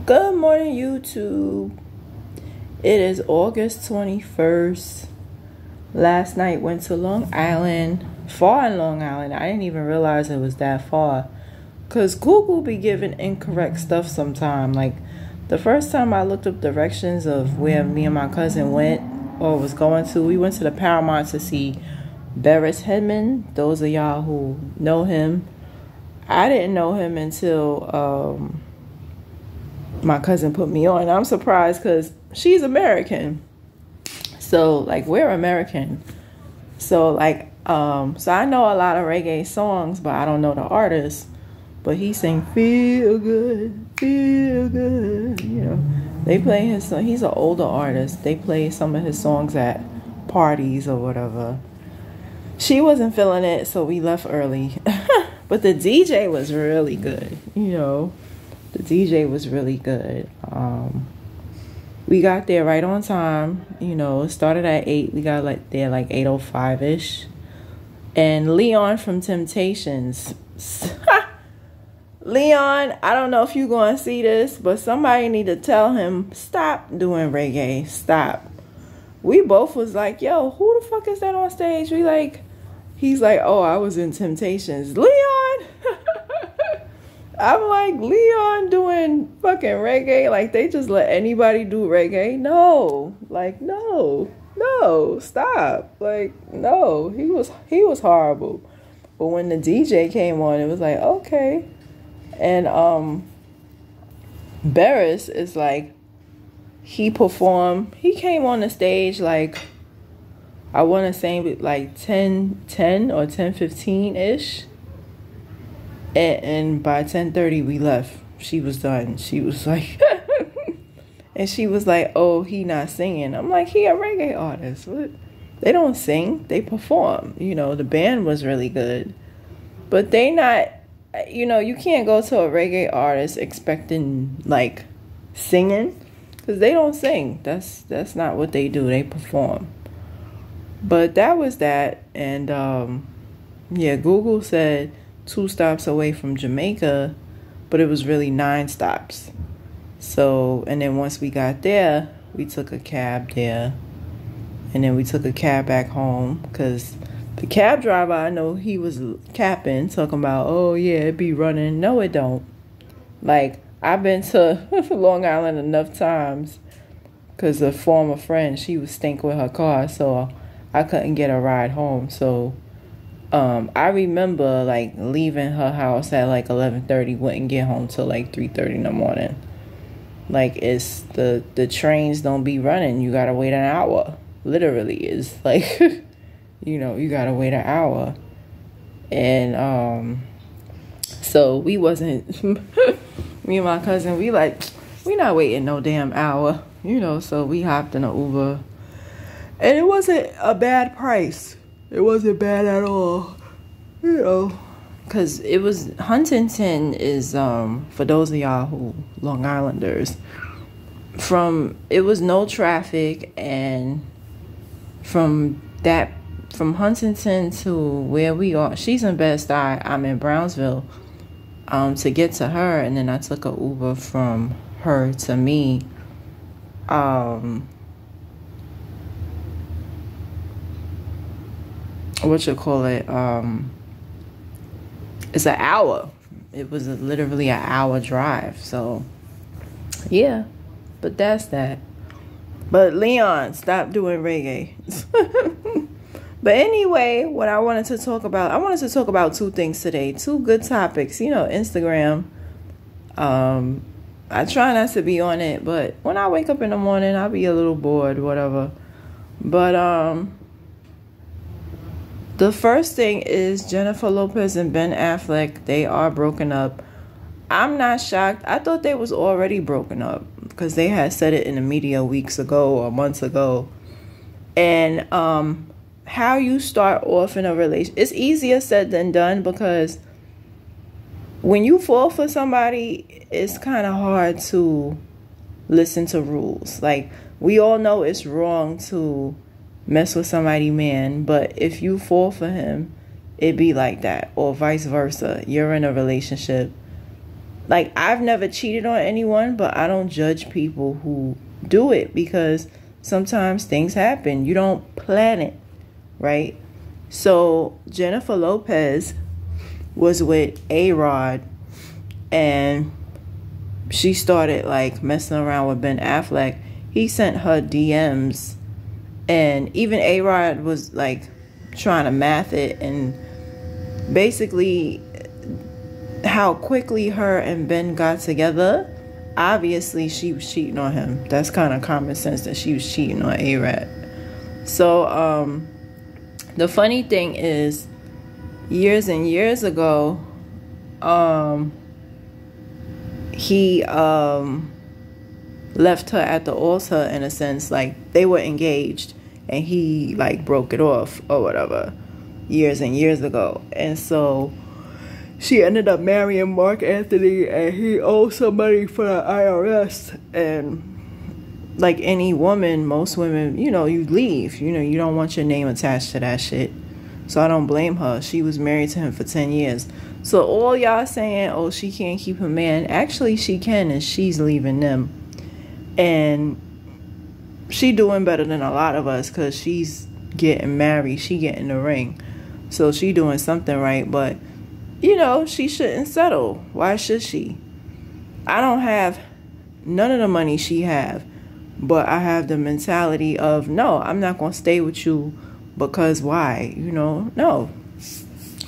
Good morning, YouTube. It is August 21st. Last night went to Long Island, far in Long Island. I didn't even realize it was that far. Because Google be giving incorrect stuff sometime. Like, the first time I looked up directions of where me and my cousin went or was going to, we went to the Paramount to see Beres Hedman. Those of y'all who know him. I didn't know him until my cousin put me on. I'm surprised because she's American. So, like, we're American. So, like, so I know a lot of reggae songs, but I don't know the artist. But he sang Feel Good, Feel Good. You know, they play his song. He's an older artist. They play some of his songs at parties or whatever. She wasn't feeling it, so we left early. But the DJ was really good, you know. The DJ was really good. We got there right on time. You know, it started at 8. We got there 8:05-ish. And Leon from Temptations. Leon, I don't know if you're going to see this, but somebody need to tell him, stop doing reggae. Stop. We both was like, yo, who the fuck is that on stage? He's like, oh, I was in Temptations. Leon! I'm like, Leon doing fucking reggae? Like, they just let anybody do reggae? No. Like, no, stop. Like, no, he was horrible. But when the DJ came on, it was like, okay. And Beres is like, he performed. He came on the stage like, I want to say like 10 or 10:15-ish. And by 10:30 we left. She was done. She was like, and she was like, oh, he not singing. I'm like, he a reggae artist. What? They don't sing. They perform. You know, the band was really good. But they not, you know, you can't go to a reggae artist expecting like singing. Because they don't sing. That's not what they do. They perform. But that was that. And yeah, Google said 2 stops away from Jamaica, but it was really 9 stops. So, and then once we got there, we took a cab there. And then we took a cab back home because the cab driver, I know he was capping, talking about, oh yeah, it be running. No, it don't. Like, I've been to Long Island enough times because a former friend, she was stink with her car, so I couldn't get a ride home. So I remember like leaving her house at like 11:30, wouldn't get home till like 3:30 in the morning. Like, it's the trains don't be running. You gotta wait an hour. Literally, it's like you know, you gotta wait an hour. And so we wasn't me and my cousin, we not waiting no damn hour, you know. So we hopped in an Uber. And it wasn't a bad price. It wasn't bad at all. You know. Because it was, Huntington is, for those of y'all who, Long Islanders, it was no traffic. And from Huntington to where we are, she's in Bed-Stuy, I'm in Brownsville, to get to her. And then I took a Uber from her to me. It's an hour. It was literally an hour drive. So yeah, but that's that. But Leon, stop doing reggae. But anyway, what I wanted to talk about 2 things today, 2 good topics. You know, Instagram, I try not to be on it, but when I wake up in the morning, I'll be a little bored, whatever. But the first thing is Jennifer Lopez and Ben Affleck. They are broken up. I'm not shocked. I thought they was already broken up because they had said it in the media weeks ago or months ago. And how you start off in a relationship, it's easier said than done, because when you fall for somebody, it's kind of hard to listen to rules. Like, we all know it's wrong to mess with somebody, man, but if you fall for him, it be like that, or vice versa. You're in a relationship Like, I've never cheated on anyone, but I don't judge people who do it because sometimes things happen. You don't plan it, right? So Jennifer Lopez was with A-Rod, and she started like messing around with Ben Affleck. He sent her DMs, and even A-Rod was like trying to math it, and basically how quickly her and Ben got together, obviously she was cheating on him. That's kind of common sense that she was cheating on A-Rod. So the funny thing is, years and years ago, he left her at the altar, in a sense. Like, they were engaged and he like broke it off or whatever years and years ago. And so she ended up marrying Mark Anthony, and he owed some money for the IRS. And like any woman, most women, you leave. You don't want your name attached to that shit. So I don't blame her. She was married to him for 10 years. So all y'all saying, oh, she can't keep a man. Actually, she can, and she's leaving them. And she doing better than a lot of us because she's getting married. She getting the ring. So she doing something right. But, she shouldn't settle. Why should she? I don't have none of the money she have. But I have the mentality of, no, I'm not going to stay with you because why? No.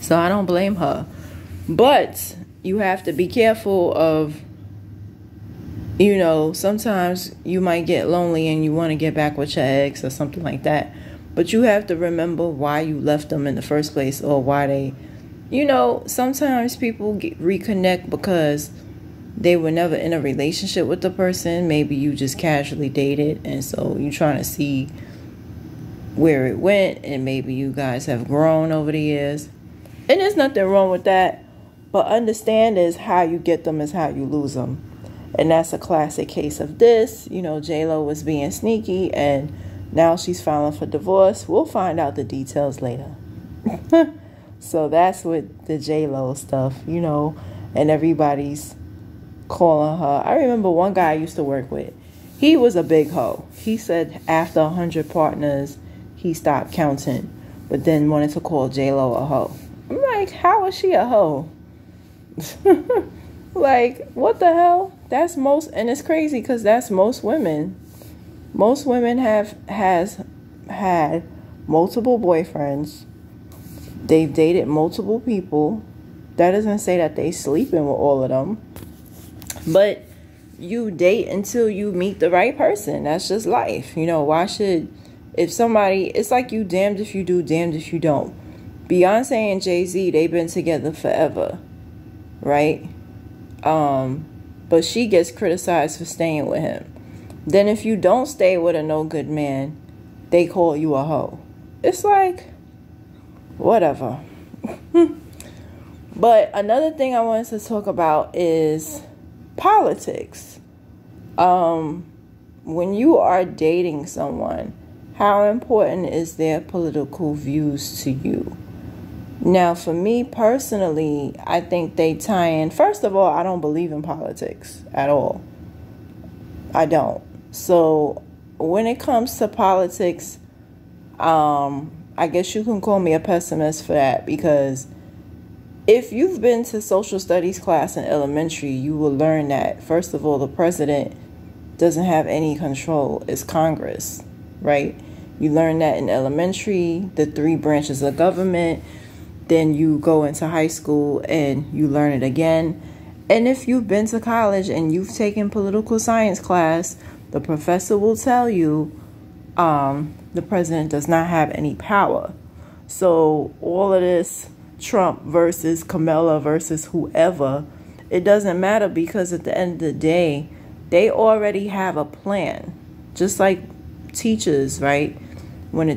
So I don't blame her. But you have to be careful of, sometimes you might get lonely and you want to get back with your ex or something like that. But you have to remember why you left them in the first place, or why they, sometimes people reconnect because they were never in a relationship with the person. Maybe you just casually dated, and so you're trying to see where it went, and maybe you guys have grown over the years. And there's nothing wrong with that. But understand is how you get them is how you lose them. And that's a classic case of this. J-Lo was being sneaky, and now she's filing for divorce. We'll find out the details later. So that's with the J-Lo stuff, and everybody's calling her. I remember one guy I used to work with. He was a big hoe. He said after 100 partners, he stopped counting, but then wanted to call J-Lo a hoe. I'm like, how is she a hoe? Like, what the hell? That's most, and it's crazy because that's most women. Most women has had multiple boyfriends. They've dated multiple people. That doesn't say that they sleeping with all of them. But you date until you meet the right person. That's just life. Why should, if somebody, it's like you damned if you do, damned if you don't. Beyonce and Jay-Z, they've been together forever, right? But she gets criticized for staying with him. Then if you don't stay with a no good man, they call you a hoe. It's like, whatever. But another thing I wanted to talk about is politics. When you are dating someone, how important is their political views to you? Now, for me personally, I think they tie in. First of all, I don't believe in politics at all. I don't. So when it comes to politics, I guess you can call me a pessimist for that, because if you've been to social studies class in elementary, you will learn that, first of all, the president doesn't have any control. It's Congress, right? You learn that in elementary, the 3 branches of government. Then you go into high school and you learn it again. And if you've been to college and you've taken political science class, the professor will tell you the president does not have any power. So all of this Trump versus Kamala versus whoever, it doesn't matter, because at the end of the day, they already have a plan. Just like teachers, right? When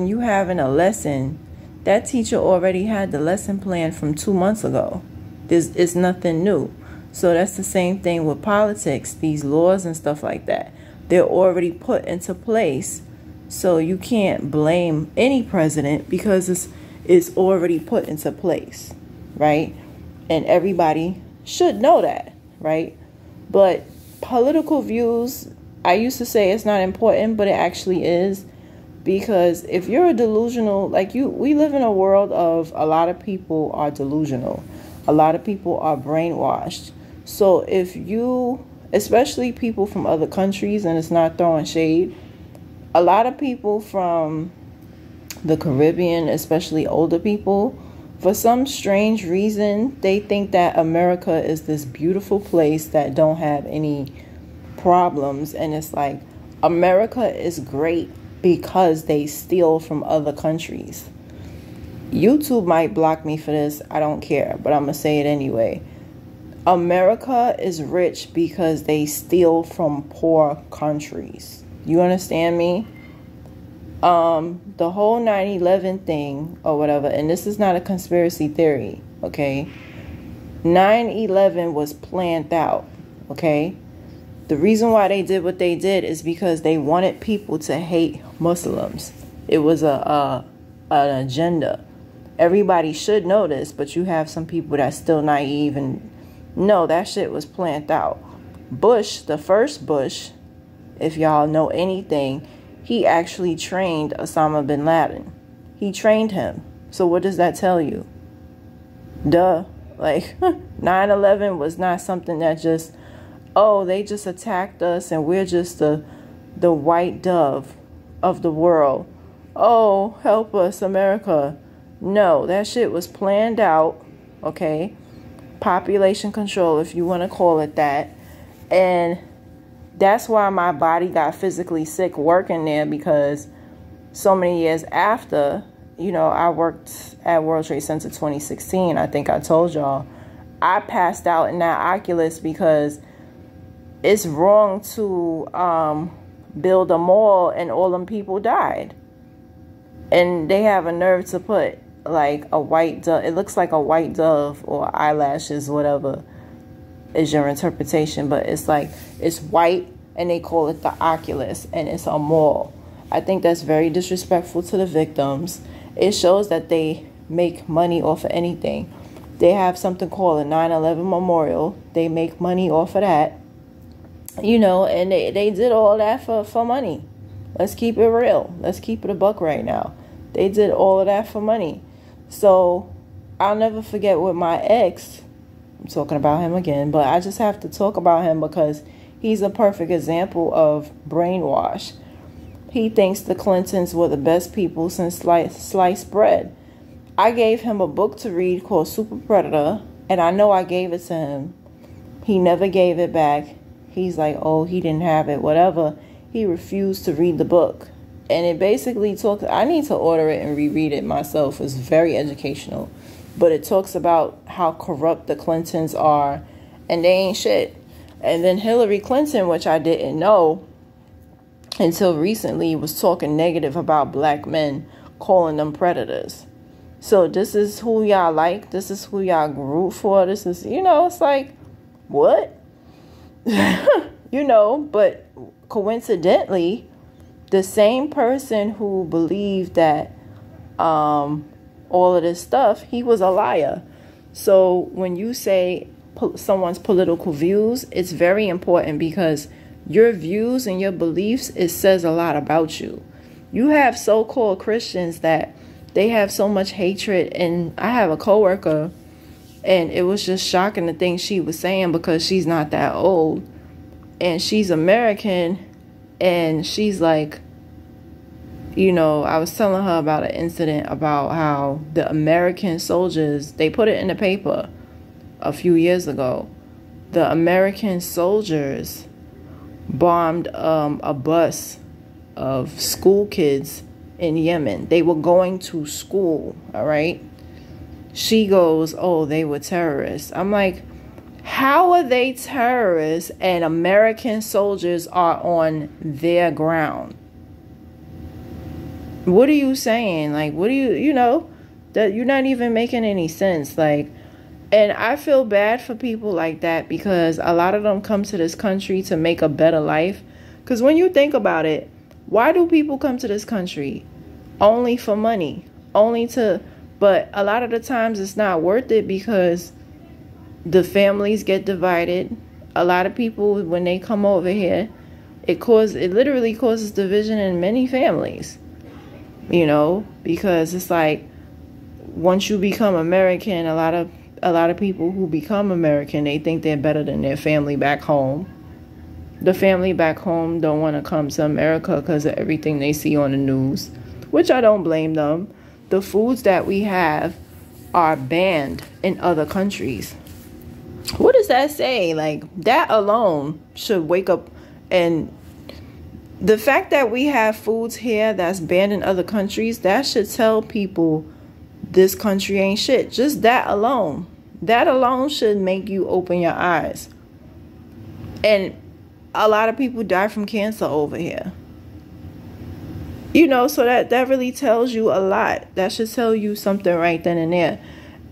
you having a lesson, that teacher already had the lesson plan from 2 months ago. It's nothing new. So that's the same thing with politics, these laws and stuff like that. They're already put into place. So you can't blame any president because it's already put into place, right? And everybody should know that, right? But political views, I used to say it's not important, but it actually is. Because if you're a delusional, we live in a world of a lot of people are delusional. A lot of people are brainwashed. So if you, especially people from other countries, and it's not throwing shade, a lot of people from the Caribbean, especially older people, for some strange reason, they think that America is this beautiful place that don't have any problems. And it's like, America is great because they steal from other countries. YouTube might block me for this. I don't care, but I'm going to say it anyway. America is rich because they steal from poor countries. You understand me? The whole 9/11 thing or whatever, and this is not a conspiracy theory, okay? 9/11 was planned out, okay? The reason why they did what they did is because they wanted people to hate Muslims. It was an agenda. Everybody should know this, but you have some people that's still naive and no, that shit was planned out. Bush, the first Bush, if y'all know anything, he actually trained Osama bin Laden. He trained him. So what does that tell you? Duh. 9/11 was not something that just, oh, they just attacked us and we're just the white dove of the world. Oh, help us, America. No, that shit was planned out, okay? Population control, if you want to call it that. And that's why my body got physically sick working there, because so many years after, I worked at World Trade Center 2016. I think I told y'all. I passed out in that Oculus because it's wrong to build a mall and all them people died. And they have a nerve to put a white dove. It looks like a white dove or eyelashes, whatever is your interpretation. But it's it's white and they call it the Oculus and it's a mall. I think that's very disrespectful to the victims. It shows that they make money off of anything. They have something called a 9/11 memorial. They make money off of that. And they did all that for money. Let's keep it real. Let's keep it a buck right now. They did all of that for money. So I'll never forget with my ex, I'm talking about him again, but I just have to talk about him because he's a perfect example of brainwash. He thinks the Clintons were the best people since sliced bread. I gave him a book to read called Super Predator, and I know I gave it to him. He never gave it back. He's like, oh, he didn't have it, whatever. He refused to read the book. And it basically talks, I need to order it and reread it myself. It's very educational. But it talks about how corrupt the Clintons are, and they ain't shit. And then Hillary Clinton, which I didn't know until recently, was talking negative about black men, calling them predators. So this is who y'all like. This is who y'all root for. This is, it's like, what? But coincidentally, the same person who believed that all of this stuff, he was a liar. So when you say someone's political views, it's very important because your views and your beliefs, it says a lot about you. You have so-called Christians that they have so much hatred. And I have a coworker, and it was just shocking the things she was saying because she's not that old. And she's American, and she's like, I was telling her about an incident about how the American soldiers, they put it in the paper a few years ago. The American soldiers bombed a bus of school kids in Yemen. They were going to school, all right? She goes, oh, they were terrorists. I'm like, how are they terrorists and American soldiers are on their ground? What are you saying? What do you that you're not even making any sense. And I feel bad for people like that because a lot of them come to this country to make a better life. Because when you think about it, why do people come to this country? Only for money. But a lot of the times it's not worth it because The families get divided. A lot of people, when they come over here, it literally causes division in many families. Because it's like, once you become American, a lot of people who become American, they think they're better than their family back home. The family back home don't want to come to America because of everything they see on the news, which I don't blame them. The foods that we have are banned in other countries. What does that say? Like, that alone should wake up. And the fact that we have foods here that's banned in other countries, that should tell people this country ain't shit. Just that alone. That alone should make you open your eyes. And a lot of people die from cancer over here. So that really tells you a lot. That should tell you something right then and there.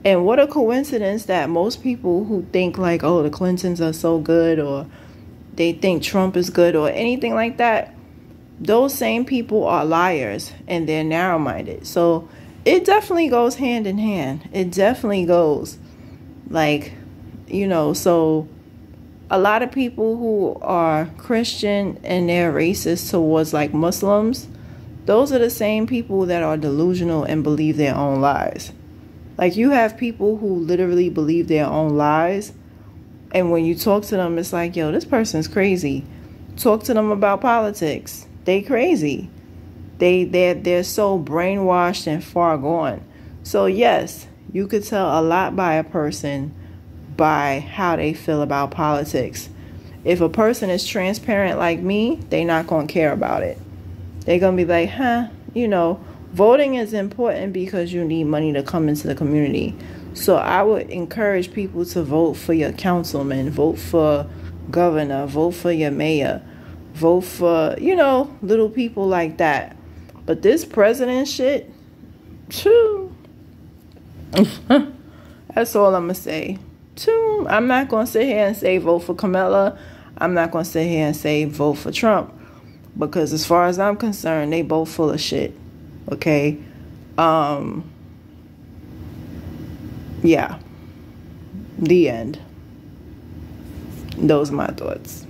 And what a coincidence that most people who think like, oh, the Clintons are so good, or they think Trump is good, or anything like that, those same people are liars and they're narrow-minded. So it definitely goes hand in hand. It definitely goes. Like, so a lot of people who are Christian and they're racist towards like Muslims, those are the same people that are delusional and believe their own lies. Like, you have people who literally believe their own lies, and when you talk to them, it's like, yo, this person's crazy. Talk to them about politics. They crazy. They're so brainwashed and far gone. So yes, you could tell a lot by a person by how they feel about politics. If a person is transparent like me, they not gonna care about it. They're gonna be like, voting is important because you need money to come into the community. So I would encourage people to vote for your councilman, vote for governor, vote for your mayor, vote for, little people like that. But this president shit, that's all I'm going to say. I'm not going to sit here and say vote for Kamala. I'm not going to sit here and say vote for Trump. Because as far as I'm concerned, they both full of shit. Okay? Yeah. The end. Those are my thoughts.